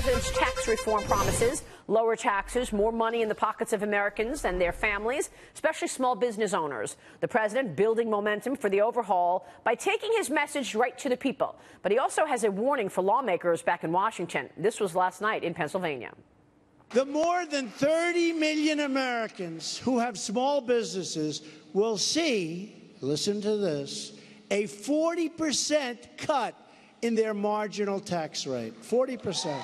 president's tax reform promises lower taxes, more money in the pockets of Americans and their families, especially small business owners. The president building momentum for the overhaul by taking his message right to the people. But he also has a warning for lawmakers back in Washington. This was last night in Pennsylvania. The more than 30 million Americans who have small businesses will see, listen to this, a 40% cut in their marginal tax rate. 40%.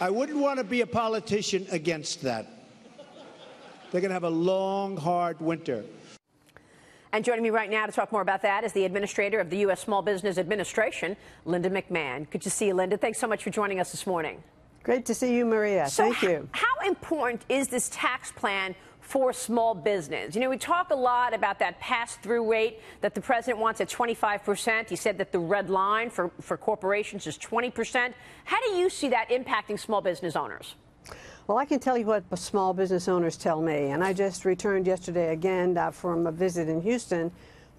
I wouldn't want to be a politician against that. They're going to have a long, hard winter. And joining me right now to talk more about that is the administrator of the U.S. Small Business Administration, Linda McMahon. Good to see you, Linda. Thanks so much for joining us this morning. Great to see you, Maria. Thank you. How important is this tax plan for small business? You know, we talk a lot about that pass-through rate that the president wants at 25%. He said that the red line for corporations is 20%. How do you see that impacting small business owners? Well, I can tell you what small business owners tell me. And I just returned yesterday again from a visit in Houston,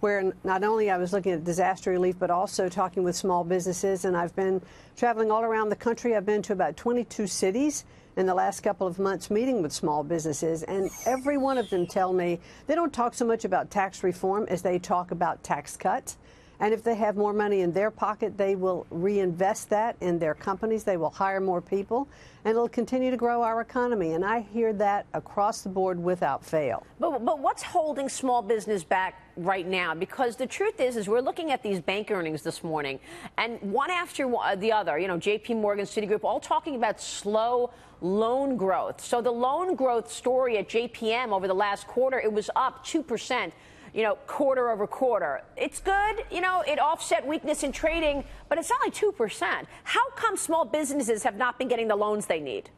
where not only I was looking at disaster relief, but also talking with small businesses. And I've been traveling all around the country. I've been to about 22 cities in the last couple of months meeting with small businesses. And every one of them tell me they don't talk so much about tax reform as they talk about tax cuts. And if they have more money in their pocket, they will reinvest that in their companies. They will hire more people, and it'll continue to grow our economy. And I hear that across the board without fail. But what's holding small business back right now? Because the truth is we're looking at these bank earnings this morning, and one after the other, you know, J.P. Morgan, Citigroup, all talking about slow loan growth. So the loan growth story at JPM over the last quarter, it was up 2%. You know, quarter over quarter. It's good, you know, it offset weakness in trading, but it's only 2%. How come small businesses have not been getting the loans they need?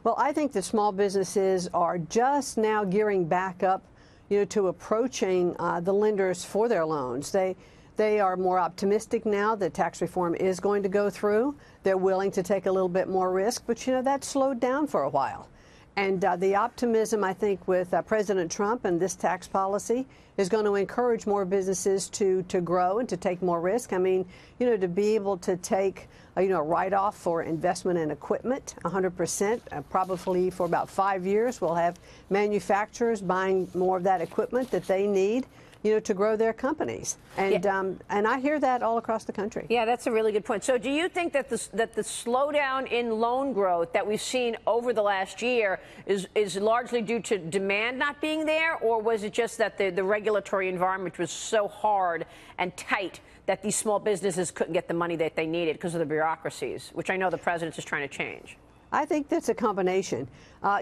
Well, I think the small businesses are just now gearing back up, you know, to approaching the lenders for their loans. They are more optimistic now that tax reform is going to go through. They're willing to take a little bit more risk, but, you know, that slowed down for a while. And the optimism, I think, with President Trump and this tax policy is going to encourage more businesses to grow and to take more risk. I mean, you know, to be able to take, you know, a write-off for investment in equipment, 100%, probably for about 5 years. We'll have manufacturers buying more of that equipment that they need, you know, to grow their companies. And and I hear that all across the country. Yeah, that's a really good point. So do you think that the slowdown in loan growth that we've seen over the last year is largely due to demand not being there, or was it just that the regulatory environment was so hard and tight that these small businesses couldn't get the money that they needed because of the bureaucracies, which I know the president is trying to change? I think that's a combination.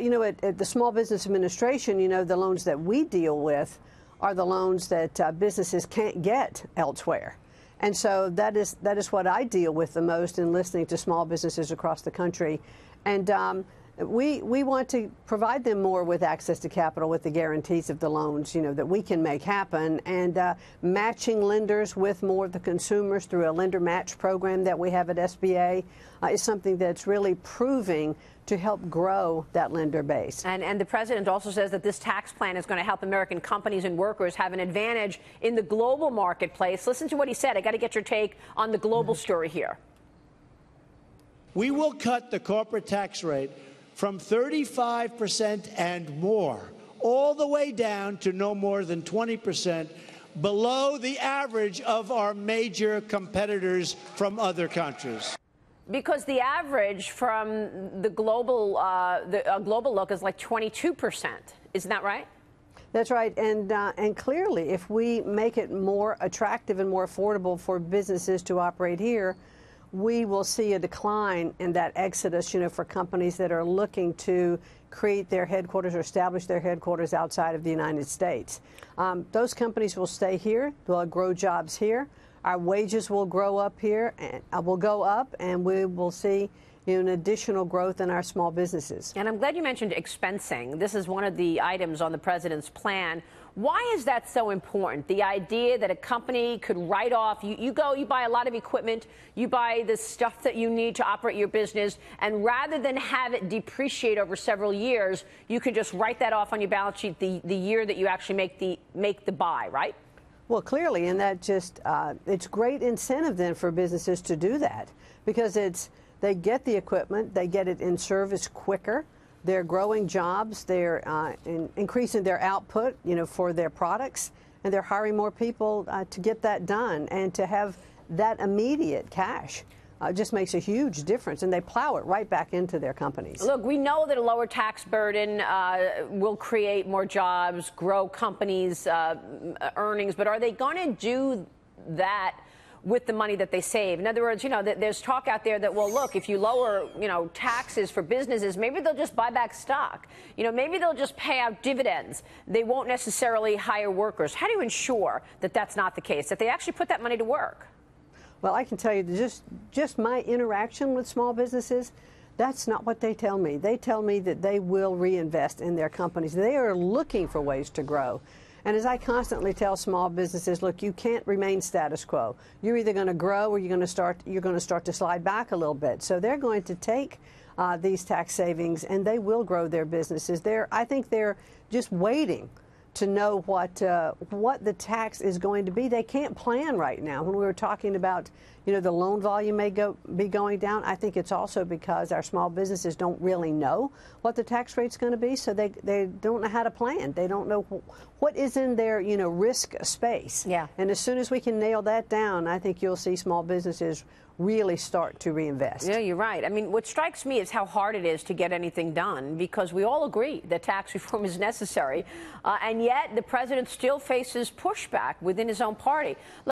You know, at the Small Business Administration, you know, the loans that we deal with are the loans that businesses can't get elsewhere. And so that is what I deal with the most in listening to small businesses across the country. And we want to provide them more with access to capital with the guarantees of the loans, you know, that we can make happen, and matching lenders with more of the consumers through a lender match program that we have at SBA is something that's really proving to help grow that lender base. And the president also says that this tax plan is going to help American companies and workers have an advantage in the global marketplace. Listen to what he said. I got to get your take on the global story here. We will cut the corporate tax rate from 35% and more, all the way down to no more than 20%, below the average of our major competitors from other countries. Because the average from the global global look is like 22%. Isn't that right? That's right. And clearly, if we make it more attractive and more affordable for businesses to operate here, we will see a decline in that exodus, you know, for companies that are looking to create their headquarters or establish their headquarters outside of the United States. Those companies will stay here. They'll grow jobs here. Our wages will grow up here, and will go up, and we will see, you know, an additional growth in our small businesses. And I'm glad you mentioned expensing. This is one of the items on the president's plan. Why is that so important? The idea that a company could write off, you buy a lot of equipment, you buy the stuff that you need to operate your business, and rather than have it depreciate over several years, you can just write that off on your balance sheet the year that you actually make the buy, right? Well, clearly, and that just, it's great incentive then for businesses to do that, because they get the equipment, they get it in service quicker, they're growing jobs, they're increasing their output, for their products, and they're hiring more people to get that done, and to have that immediate cash. Just makes a huge difference, and they plow it right back into their companies. Look, we know that a lower tax burden will create more jobs, grow companies' earnings, but are they going to do that with the money that they save? In other words, there's talk out there that, well, look, if you lower, taxes for businesses, maybe they'll just buy back stock. Maybe they'll just pay out dividends. They won't necessarily hire workers. How do you ensure that that's not the case, that they actually put that money to work? Well, I can tell you, just my interaction with small businesses, that's not what they tell me. They tell me that they will reinvest in their companies. They are looking for ways to grow. And as I constantly tell small businesses, look, you can't remain status quo. You're either going to grow or you're going to start to slide back a little bit. So they're going to take these tax savings and they will grow their businesses. I think they're just waiting to know what the tax is going to be. They can't plan right now. When we were talking about, the loan volume may be going down, I think it's also because our small businesses don't really know what the tax rate's going to be, so they don't know how to plan. They don't know what is in their, risk space. Yeah. And as soon as we can nail that down, I think you'll see small businesses really start to reinvest. Yeah, you're right. I mean, what strikes me is how hard it is to get anything done, because we all agree that tax reform is necessary, and yet the president still faces pushback within his own party.